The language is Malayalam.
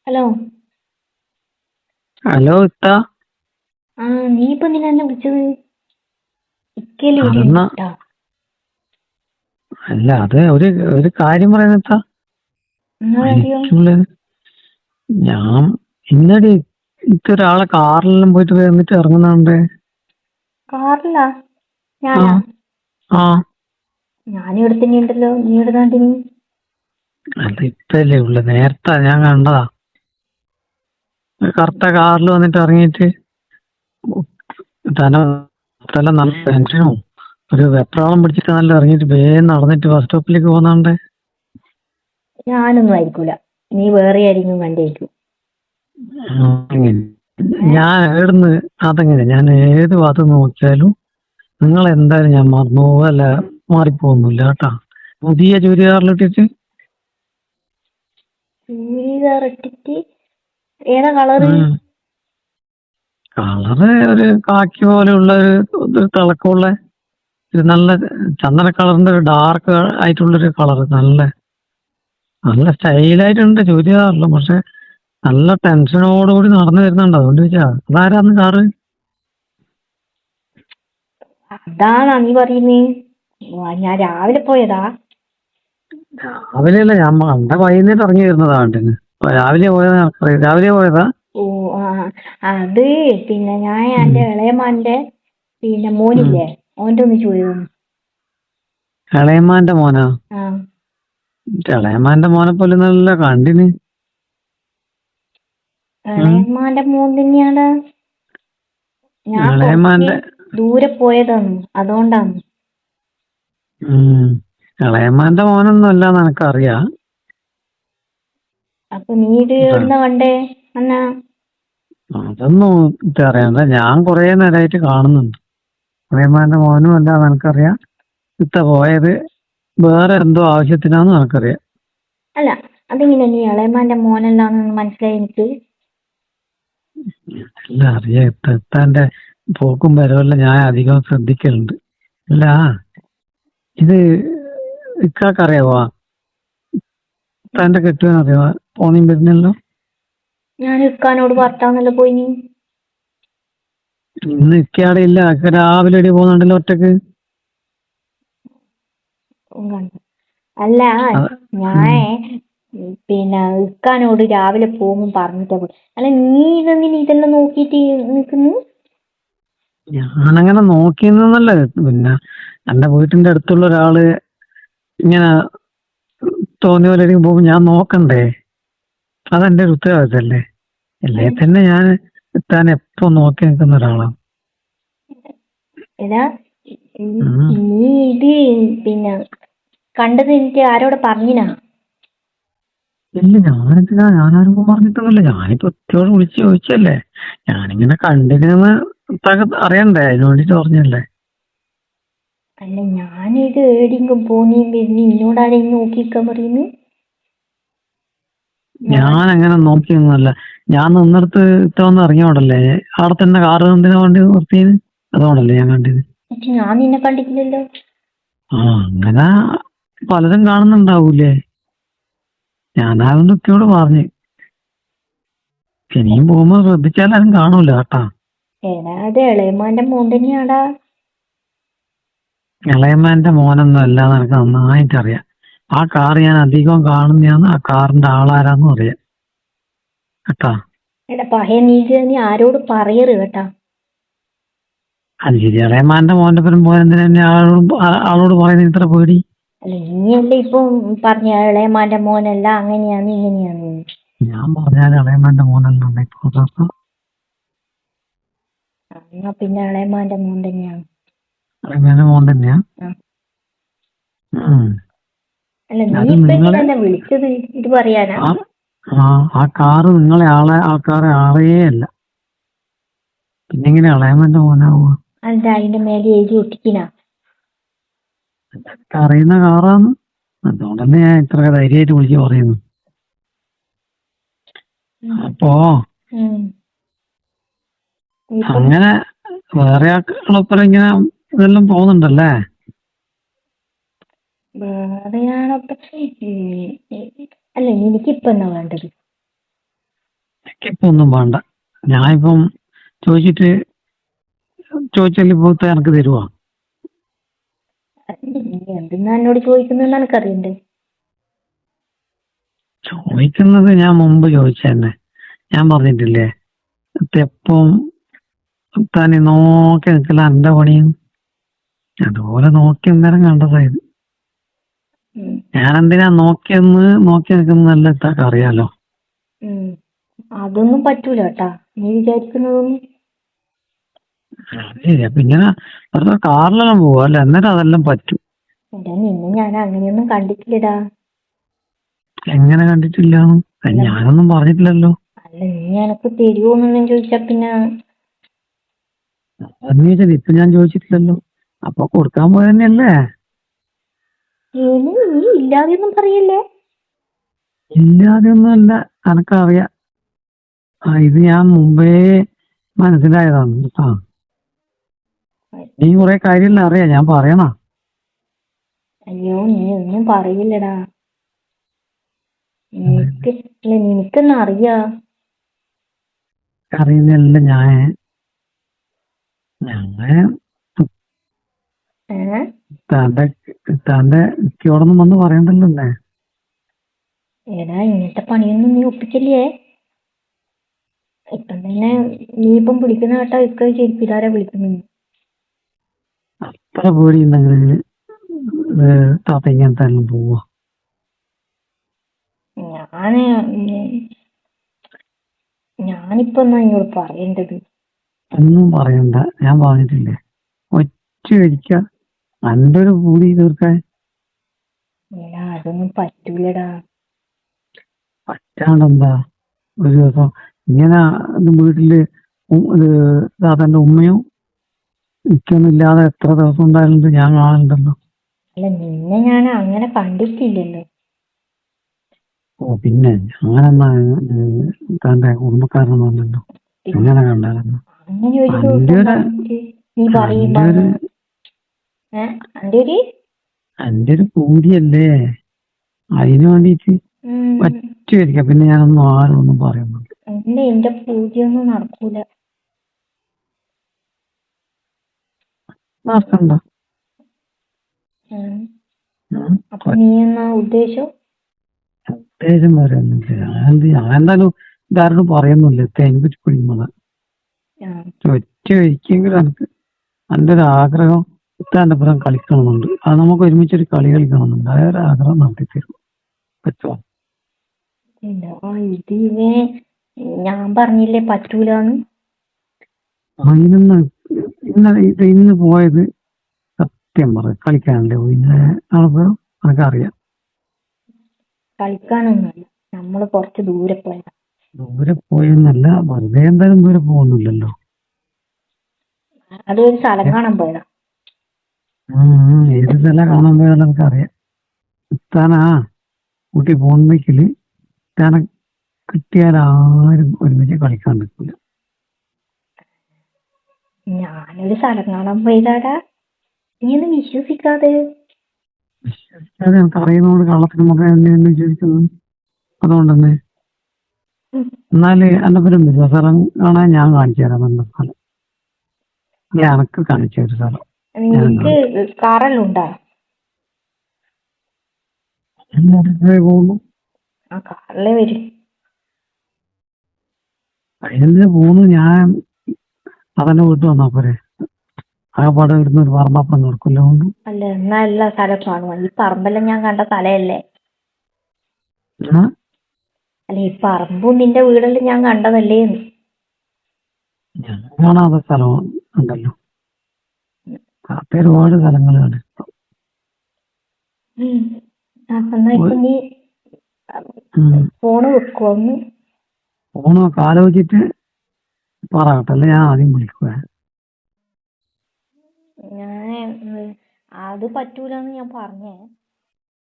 ഹലോ. ഹലോ ഇത്ത. ആ, നീ ഇപ്പൊ നിന്നെ എന്നെ വിളിച്ചത്? ഇക്കല് ഇവിടെ അതെന്നാ ഉണ്ടാ? അല്ല, അത് ഒരു ഒരു കാര്യം പറയുന്നത്താ. എന്നാ കാര്യം? എനിക്കുള്ള ഞാൻ ഇന്നടി ഒരാളെ കാറിലെല്ലാം പോയിട്ട് വന്നിട്ട് ഇറങ്ങുന്നുണ്ട്. കാറിലാ? ആ ഞാനാ? ആ ഞാനിവിടെ തന്നെ ഉണ്ടല്ലോ. നീ ഇവിടെ നാട്ടിനി? അത് ഇപ്പല്ലേ ഉള്ളു, നേരത്തെ ഞാൻ കണ്ടതാ. കറുത്ത കാറിൽ വന്നിട്ട് ഇറങ്ങിയിട്ട് തല തല നല്ല ടെൻഷനും ഒരു വെപ്രാളം പിടിച്ചിട്ട് നല്ല ഇറങ്ങിയിട്ട് വേഗം നടന്നിട്ട് ബസ് സ്റ്റോപ്പിലേക്ക് പോകുന്നുണ്ട്. ഞാനൊന്നും ആയിരിക്കൂല. നീ വേറെ ആരെങ്കിലും കണ്ടേക്കും. അങ്ങനെ ഏ ഞാൻ ഏടുന്ന് അതെങ്ങനെ ഞാൻ ഏത് ഭാഗത്ത് നോക്കിയാലും നിങ്ങൾ എന്തായാലും ഞാൻ മറന്നു പോവല്ല, മാറിപ്പോകുന്നില്ല കേട്ടാ. പുതിയ ചുരിദാറിലിട്ടിട്ട് ചൂരിദാർ ഇട്ടിട്ട്? ഏതാ കളറ്? കളറ് ഒരു കാക്കി പോലെയുള്ള ഒരു തിളക്കമുള്ള ഒരു നല്ല ചന്ദന കളറിന്റെ ഒരു ഡാർക്ക് ആയിട്ടുള്ളൊരു കളറ്, നല്ല നല്ല സ്റ്റൈലായിട്ടുണ്ട് ചുരിദാറില്. പക്ഷെ നല്ല ടെൻഷനോടുകൂടി നടന്നു വരുന്നുണ്ട്. അതുകൊണ്ട് ചോദിച്ചാ അതാരാന്ന് കാറ്? അതാണാ നീ പറയുന്നേ? ഞാൻ രാവിലെ പോയതാ. രാവിലെയല്ല, ഞാൻ പണ്ട വൈകുന്നേരം ഇറങ്ങി വരുന്നതാ വണ്ടിന്. രാവിലെ പോയതാ, രാവിലെ പോയതാ. ഓ, ആ, അത് പിന്നെ ഞാൻ ഉം. എന്റെ ഇളയമാന്റെ പിന്നെ ഉം. മോനില്ലേ, ഓന്റെ ഒന്ന് ചോദിച്ചു. ഇളയമ്മാന്റെ മോനാ? ആ, ഇളയമ്മാന്റെ മോനെ പോലെ നല്ല കണ്ടിന്. ഉം. ഇളയമാന്റെ മോൻ തന്നെയാണ്. ഞാൻ കുറച്ച് ഇളയമ്മാന്റെ ദൂരെ പോയതാണ്, അതുകൊണ്ടാണ്. ഉം ഇളയമ്മാന്റെ മോനൊന്നും അല്ലാന്ന് എനക്കറിയാം. അപ്പൊ നീ ഇത് എവിടുന്നാ കണ്ടേ അന്നാ? അതൊന്നും അറിയണ്ട, ഞാൻ കൊറേ നേരമായിട്ട് കാണുന്നുണ്ട്. ഇളയമ്മാന്റെ മോനും അല്ലാന്ന് എനക്കറിയാം. ഇത്ത പോയത് വേറെ എന്തോ ആവശ്യത്തിനാന്ന് എനക്കറിയാം. അല്ല, അതെങ്ങനെ നീ ഇളയമാന്റെ മോനല്ലാന്ന് മനസ്സിലായി എനിക്ക്? എല്ലാം അറിയാം. ഇത്താന്റെ പോക്കും വരവെല്ലാം ഞാൻ അധികം ശ്രദ്ധിക്കലുണ്ട്. അല്ല, ഇത് ഇക്കാക്കറിയാവോ? ഇത്താന്റെ കെട്ടുവാനറിയാവോ? പോണിയും വരുന്നല്ലോ. ഞാൻ ഇക്കാനോട് ഭർത്താവെന്നല്ല പോയി നീ. ഇന്ന് ഇക്കയുടെ ഇല്ല, ഇക്ക രാവിലെ എടി പോകുന്നുണ്ടല്ലോ ഒറ്റക്ക്. അല്ല, അത് ഞാൻ പിന്നെ ഇക്കാനോട് രാവിലെ പോകുമ്പോൾ പറഞ്ഞിട്ടാ പോയി. അല്ല, നീ ഇതെല്ലാം നോക്കിയിട്ട് നിൽക്കുന്നു? ഞാനങ്ങനെ നോക്കിയെന്നല്ല, പിന്നെ എന്റെ വീട്ടിന്റെ അടുത്തുള്ള ഒരാള് ഇങ്ങനെ തോന്നിയ പോലെ പോകുമ്പോ ഞാൻ നോക്കണ്ടേ? അതെന്റെ ഒരു ഉത്തരവാദിത്തല്ലേ? അല്ലേ തന്നെ ഞാൻ താൻ എപ്പോ നോക്കി നിൽക്കുന്ന ഒരാളാണ്. എടാ, ഉം. നീ ഇത് പിന്നെ കണ്ടത് എനിക്ക് ആരോട് പറഞ്ഞിനാ? ഇല്ല, ഞാനെന്തിനാ, ഞാനാരും പറഞ്ഞിട്ടൊന്നുമില്ല. ഞാനിപ്പോ ഒറ്റയോട് വിളിച്ച് ചോദിച്ചല്ലേ. ഞാനിങ്ങനെ കണ്ടിരുന്ന് അറിയണ്ടേ, അതിന് വേണ്ടിട്ട് പറഞ്ഞല്ലേ. അല്ല, ഞാനിത് ഏടെങ്കിലും പോന്നേം വരുന്ന ഇന്നോടാരെയും നോക്കിക്കാൻ പറയുന്നു? ഞാൻ ഞാൻ അങ്ങനെ നോക്കിയൊന്നുമല്ല. ഞാൻ നിന്നിടത്ത് ഇത്ത വന്ന് ഇറങ്ങിയോടല്ലേ, അവിടെ തന്നെ കാറ് എന്തിനാ വണ്ടി നിർത്തിയത്? അതുകൊണ്ടല്ലേ ഞാൻ കണ്ടത്. പക്ഷെ ഞാൻ നിന്നെ കണ്ടിട്ടില്ലല്ലോ. ആ, അങ്ങനെ പലരും കാണുന്നുണ്ടാവൂലേ. ഞാനതുകൊണ്ട് ഇക്കയോട് പറഞ്ഞു, ഇനിയും പോകുമ്പോ ശ്രദ്ധിച്ചാലും കാണൂല കേട്ടാ. എടാ, അത് ഇളയമാന്റെ മോൻ തന്നെയാടാ. ഇളയമ്മേന്റെ മോനൊന്നും അല്ലാന്ന് എനിക്ക് നന്നായിട്ട് അറിയാം. ആ കാർ ഞാൻ അധികം കാണുന്നതാണ്, ആ കാറിന്റെ ആളാരാന്നും അറിയാം കേട്ടാ. എടാ പഹയ, നീ ആരോട് പറയറ് കേട്ടാ. അത് ശരി, ഇളയമ്മാന്റെ മോന്റെ പേരും പോലെ എന്തിനാ ആളോട് പറയുന്നത് ഇത്ര പേടി? അല്ല, നീയല്ലേ ഇപ്പൊ പറഞ്ഞ ഇളയമാന്റെ മോനല്ല, അങ്ങനെയാന്ന് ഇങ്ങനെയാന്ന്. ഞാൻ പറഞ്ഞാൽ ഇളയമ്മാന്റെ മോനല്ലേ ഇപ്പൊ? എന്നാ പിന്നെ ഇളയമാന്റെ മോൻ തന്നെയാണ്. ഇളയമ്മാന്റെ മോൻ തന്നെയാ. ആ. ഉം. അല്ല, നീ അത് ഇപ്പൊ നിങ്ങളെ എന്തിനാ എന്നെ വിളിച്ചത്? ഇത് പറയാനാ? ആ ആ കാറ് നിങ്ങളെ ആൾക്കാരെ ആളേ അല്ല. പിന്നെങ്ങനെ ഇളയമ്മന്റെ മോനാവുക? എന്താ അതിന്റെ മേലെ എഴുതി ഒട്ടിക്കിനാ? ഇതൊക്കെ അറിയുന്ന കാറാന്ന്, അതുകൊണ്ടല്ലേ ഞാൻ ഇത്ര ധൈര്യമായിട്ട് വിളിച്ച് പറയുന്നു. അപ്പോ ഉം. ഇപ്പം അങ്ങനെ വേറെ ആൾക്കാരൊപ്പം ഇങ്ങനെ ഇതെല്ലാം പോകുന്നുണ്ടല്ലേ? വേറെയാണപ്പൊ. അല്ല, എനിക്കിപ്പോ എന്നാ വേണ്ടത്? ഇപ്പൊ ഒന്നും വേണ്ട. ഞാനിപ്പം ചോദിച്ചാൽ ഇപ്പോഴത്തെ എനിക്ക് തരുവാ. നീ എന്തിനാ എന്നോട് ചോദിക്കുന്നെന്ന് എനിക്കറിയണ്ടേ? ചോദിക്കുന്നത് ഞാൻ മുമ്പ് ചോദിച്ചതന്നെ. ഞാൻ പറഞ്ഞിട്ടില്ലേ എപ്പം താൻ നോക്കി നിൽക്കില്ല എന്റെ പണിയും. അതുപോലെ നോക്കി അന്നേരം കണ്ടതായത്. ഉം. ഞാൻ എന്തിനാ നോക്കി നിൽക്കുന്നതല്ല ഇത്താക്ക് അറിയാലോ. ഉം. അതൊന്നും പറ്റൂല കേട്ടാ, നീ വിചാരിക്കുന്നതൊന്നും. ശരിയാ. പിന്നെ വെറുതെ കാറിലെല്ലാം പോവാ അല്ലെ, അന്നേരം അതെല്ലാം പറ്റും. എടാ നിന്നെ ഞാൻ അങ്ങനെയൊന്നും കണ്ടിട്ടില്ലടാ. എങ്ങനെ കണ്ടിട്ടില്ലാന്ന്? ഞാനൊന്നും പറഞ്ഞിട്ടില്ലല്ലോ. അല്ല നീ എനക്ക് തരുമോന്നൊന്നും ചോദിച്ചാ പിന്നെ എന്ന് ചോദിച്ചാൽ ഇപ്പൊ ഞാൻ ചോദിച്ചിട്ടില്ലല്ലോ. അപ്പൊ കൊടുക്കാൻ പോയ തന്നെയല്ലേ. നീ ഇല്ലാതെയൊന്നും പറയല്ലേ. ഇല്ലാതെയൊന്നും അല്ല, എനക്കറിയാം. ഇത് ഞാൻ മുമ്പേ മനസ്സിലായതാണ് കേട്ടാ. നീ കുറെ കാര്യമെല്ലാം അറിയാം, ഞാൻ പറയണ. അയ്യോ നീ ഒന്നും പറയില്ലടാ. നിനക്കെന്നെ അറിയാ. അറിയുന്നല്ല ഞങ്ങളെ ഏ താന്റെ ഇക്കയോടൊന്നും വന്ന് പറയണ്ടല്ലേ. എടാ ഇങ്ങനത്തെ പണിയൊന്നും നീ ഒപ്പിക്കല്ലേ. ഇപ്പം തന്നെ നീ ഇപ്പം വിളിക്കുന്ന കേട്ടാ ഇക്ക ചെരുപ്പിലാരാ വിളിക്കുന്നു. അത്ര പേടിയുണ്ടെങ്കിൽ താത്ത ഇങ്ങനത്തെ എല്ലാം പോവാ. ഞാനിപ്പോ എന്നാ ഇങ്ങോട്ട് പറയേണ്ടത്? ഒന്നും പറയണ്ട, ഞാൻ പറഞ്ഞിട്ടില്ലേ ഒറ്റ ഒരിക്ക എന്റെ ഒരു പൂടി തീർക്കാൻ. എടാ അതൊന്നും പറ്റൂലടാ. പറ്റാണ്ടെന്താ? ഒരു ദിവസം ഇങ്ങനെ വീട്ടില് താത്തന്റെ ഉമ്മയും ഇക്കൊന്നും ഇല്ലാതെ എത്ര ദിവസം ഉണ്ടായിരുന്നത് ഞാൻ കാണുന്നുണ്ടല്ലോ. അല്ല നിന്നെ ഞാൻ അങ്ങനെ കണ്ടിട്ടില്ലല്ലോ. ഓ പിന്നെ അങ്ങനെന്നാ തന്റെ കുടുംബക്കാരനൊന്നല്ലോ എങ്ങനെ കണ്ടായിരുന്നു? അങ്ങനെ ഒരു ദിവസം വന്നിട്ട് നീ പറയുമ്പോ എന്റെ ഒരു പൂതിയല്ലേ, അതിന് വേണ്ടീട്ട് പറ്റുമായിരിക്കാം. പിന്നെ ഞാനൊന്നും ആരോന്നും പറയുന്നുണ്ട്. എന്റെ പൂജയൊന്നും നടക്കൂല. നടക്കണ്ട. അപ്പൊ നീ എന്നാ ഉദ്ദേശം വരെയൊന്നുമില്ല. ഞാൻ എന്തായാലും ഇതാരോടും പറയുന്നില്ല. തേങ്ങ പറ്റി പിടിക്കുമ്പോൾ ഒറ്റ ഒരിക്കെങ്കിലും എനിക്ക് എൻ്റെ ഒരു ആഗ്രഹം ഇത്താൻ്റെ പുറം കളിക്കണമെന്നുണ്ട്. അത് നമുക്ക് ഒരുമിച്ചൊരു കളി കളിക്കണമെന്നുണ്ട്. ആ ഒരു ആഗ്രഹം നടത്തി തരും പറ്റുമോ? ഇതിനെ ഞാൻ പറഞ്ഞില്ലേ പറ്റൂലെന്ന്. ഇന്ന് പോയത് സത്യം പറ കളിക്കാനല്ലേ പോയി. നാളെ എനിക്കറിയാം. കളിക്കാനൊന്നുമല്ല, നമ്മള് കുറച്ച് ദൂരെ പോയതാ. ദൂരെ പോയെന്നല്ല, വെറുതെ എന്തായാലും ദൂരെ പോകുന്നില്ലല്ലോ. അതൊരു സ്ഥലം കാണാൻ പോയതാ. ഏത് സ്ഥലം കാണാൻ പോയാലും എനിക്കറിയാം. ഇത്താനാ കൂട്ടി പോകുന്നെങ്കില് ഇത്താനെ കിട്ടിയാൽ ആരും ഒരുമിച്ച് കളിക്കാൻ നിൽക്കില്ല. ഞാനൊരു സ്ഥലം കാണാൻ പോയതാടാ, നീ ഒന്ന് വിശ്വസിക്കാതെ. എനിക്ക് അറിയുന്നതുകൊണ്ട് കള്ളത്തിന് മുഖം എന്നെ വിശ്വസിക്കുന്നു. അതുകൊണ്ട് തന്നെ എന്നാല് എന്റെ പേരും വരിക സ്ഥലം കാണാൻ ഞാൻ കാണിച്ചു തരാം. നല്ല സ്ഥലം എനക്ക് കാണിച്ചു ഒരു സ്ഥലം. നിനക്ക് കാറെല്ലാം പോകുന്നു. ആ കാറിലെ വരും. അതിനെന്തിനാ പോകുന്നു? ഞാൻ അതെന്നെ വീട്ടിൽ വന്നാ പോരെ. ആ പടം ഇടുന്ന ഒരു പറമ്പപ്പം നടക്കില്ല. കൊണ്ട് അല്ല എന്നാ എല്ലാ സ്ഥലം കാണുക. ഈ പറമ്പെല്ലാം ഞാൻ കണ്ട സ്ഥലമല്ലേ. അല്ല ഈ പറമ്പും നിന്റെ വീടെല്ലാം ഞാൻ കണ്ടതല്ലേ. ഞാൻ കാണാത്ത സ്ഥലം ഉണ്ടല്ലോ. ഒരുപാട് സ്ഥലങ്ങളാണ്. എന്നാ ഇപ്പൊ നീ ഫോണ് വെക്കുവോ? ഒന്ന് ഫോണൊക്കെ ആലോചിച്ചിട്ട് പറയട്ടല്ലേ, ഞാൻ ആദ്യം വിളിക്കുക. ഞാൻ അത് പറ്റൂലെന്ന് ഞാൻ പറഞ്ഞേ.